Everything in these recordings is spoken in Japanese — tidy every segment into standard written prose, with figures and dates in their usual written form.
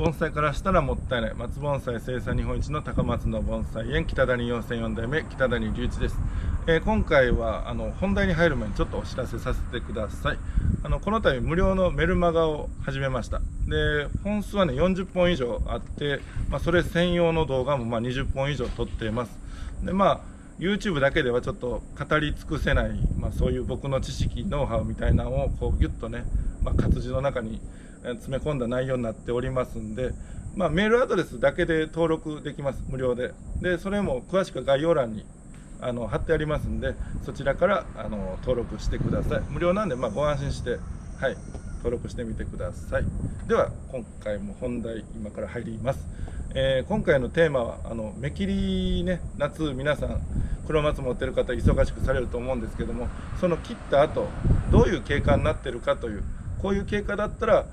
盆栽からしたらもったいない松盆栽生産日本一の高松の盆栽園北谷4004代目北谷隆一です。今回は本題に入る前にちょっとお知らせさせてください。この度無料のメルマガを始めました。で本数はね40本以上あって、それ専用の動画も20本以上撮っています。でYouTube だけではちょっと語り尽くせない、そういう僕の知識ノウハウみたいなのをこうギュッとね、活字の中に詰め込んだ内容になっておりますんで、メールアドレスだけで登録できます。無料で。でそれも詳しく概要欄に貼ってありますんで、そちらから登録してください。無料なんでご安心して、登録してみてください。では今回も本題今から入ります。今回のテーマは目切りね、夏皆さん黒松持ってる方忙しくされると思うんですけども、その切った後どういう経過になってるかという、こういう経過だったら、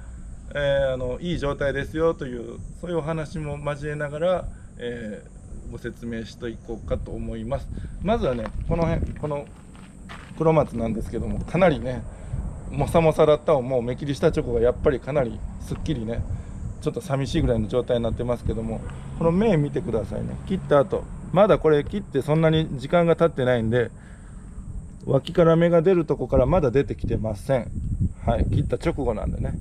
いい状態ですよというそういうお話も交えながら、ご説明していこうかと思います。まずはね、この黒松なんですけども、かなりねもさもさだったをもう目切りした直後がやっぱりかなりすっきりね、ちょっと寂しいぐらいの状態になってますけども、この芽見てくださいね。切った後まだこれ切ってそんなに時間が経ってないんで、脇から芽が出るとこからまだ出てきてません。切った直後なんでね、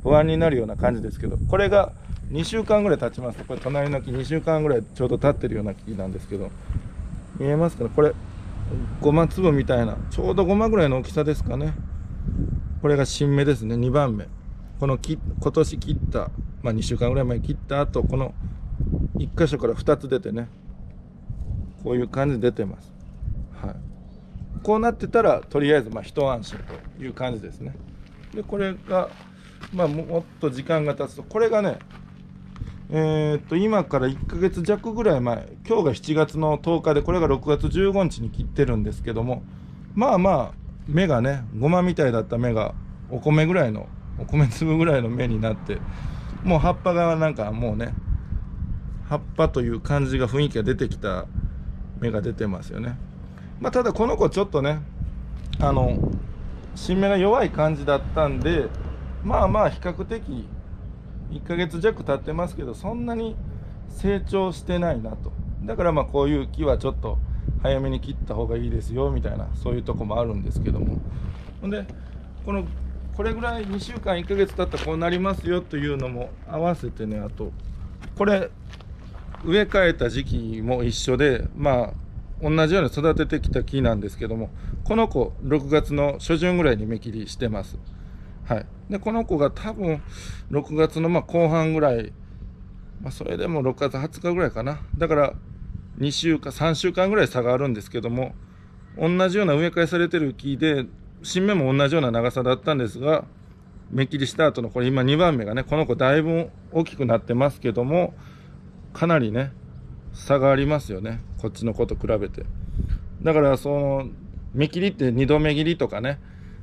不安になるような感じですけど、これが2週間ぐらい経ちます。これ隣の木2週間ぐらいちょうど経ってるような木なんですけど、見えますかね。これごま粒みたいな、ちょうどごまぐらいの大きさですかね。これが新芽ですね。2番目、この今年切った、2週間ぐらい前に切った後、この1箇所から2つ出てね、こういう感じで出てます。こうなってたらとりあえず一安心という感じですね。でこれがもっと時間が経つと、これがね今から1ヶ月弱ぐらい前、今日が7月の10日で、これが6月15日に切ってるんですけども、芽がね、ごまみたいだった芽がお米粒ぐらいの芽になって、もう葉っぱがなんかもうね、葉っぱという感じが、雰囲気が出てきた芽が出てますよね。ただこの子ちょっとね新芽が弱い感じだったんで、比較的1ヶ月弱経ってますけど、そんなに成長してないなと。だからこういう木はちょっと早めに切った方がいいですよみたいな、そういうとこもあるんですけども、ほんでこれぐらい2週間1ヶ月経ったらこうなりますよというのも合わせてね、あとこれ植え替えた時期も一緒で、同じように育ててきた木なんですけども、この子6月の初旬ぐらいに芽切りしてます。でこの子が多分6月の後半ぐらい、それでも6月20日ぐらいかな。だから2週間3週間ぐらい差があるんですけども、同じような植え替えされてる木で新芽も同じような長さだったんですが、芽切りした後のこれ今2番目がね、この子だいぶ大きくなってますけども、かなりね差がありますよね、こっちの子と比べて。だからその芽切りって2度芽切りとかね、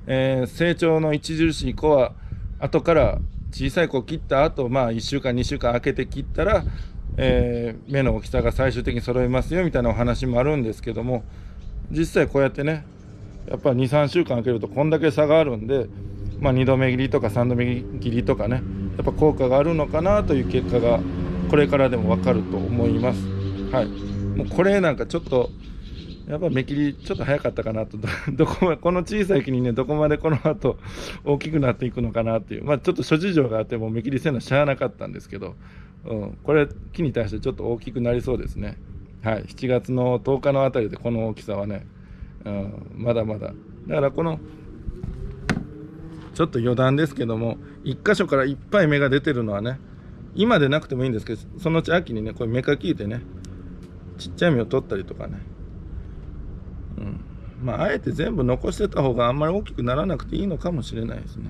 成長の著しい子は後から小さい子を切った後、1週間2週間空けて切ったら、芽の大きさが最終的に揃いますよみたいなお話もあるんですけども、実際こうやってねやっぱり 2,3 週間空けるとこんだけ差があるんで、2度目切りとか3度目切りとかね、やっぱ効果があるのかなという結果がこれからでも分かると思います。もうこれなんかちょっとやっぱ芽切りちょっと早かったかなとこの小さい木にね、どこまでこの後大きくなっていくのかなっていう、ちょっと諸事情があっても芽切りせんのしゃあなかったんですけど、これ木に対してちょっと大きくなりそうですね。7月の10日のあたりでこの大きさはね、まだまだだから、このちょっと余談ですけども、1箇所からいっぱい芽が出てるのはね、今でなくてもいいんですけど、そのうち秋にねこれ芽かきでね、ちっちゃい芽を取ったりとかね、あえて全部残してた方があんまり大きくならなくていいのかもしれないですね。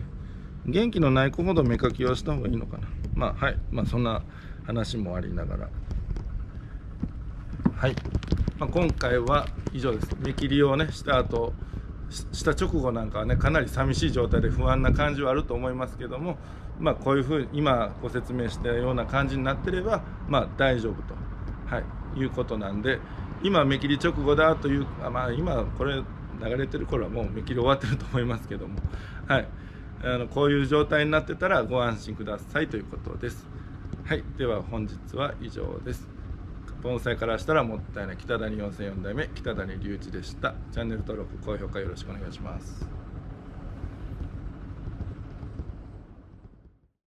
元気のない子ほど芽かきをした方がいいのかな。そんな話もありながら、今回は以上です。芽切りをねした後、した直後なんかはねかなり寂しい状態で不安な感じはあると思いますけども、こういうふうに今ご説明したような感じになってれば大丈夫と、いうことなんで、今芽切り直後だという、今これ流れてる頃はもう芽切り終わってると思いますけども、こういう状態になってたらご安心くださいということです。はい、では本日は以上です。盆栽からしたらもったいない北谷4004代目北谷隆一でした。チャンネル登録高評価よろしくお願いします。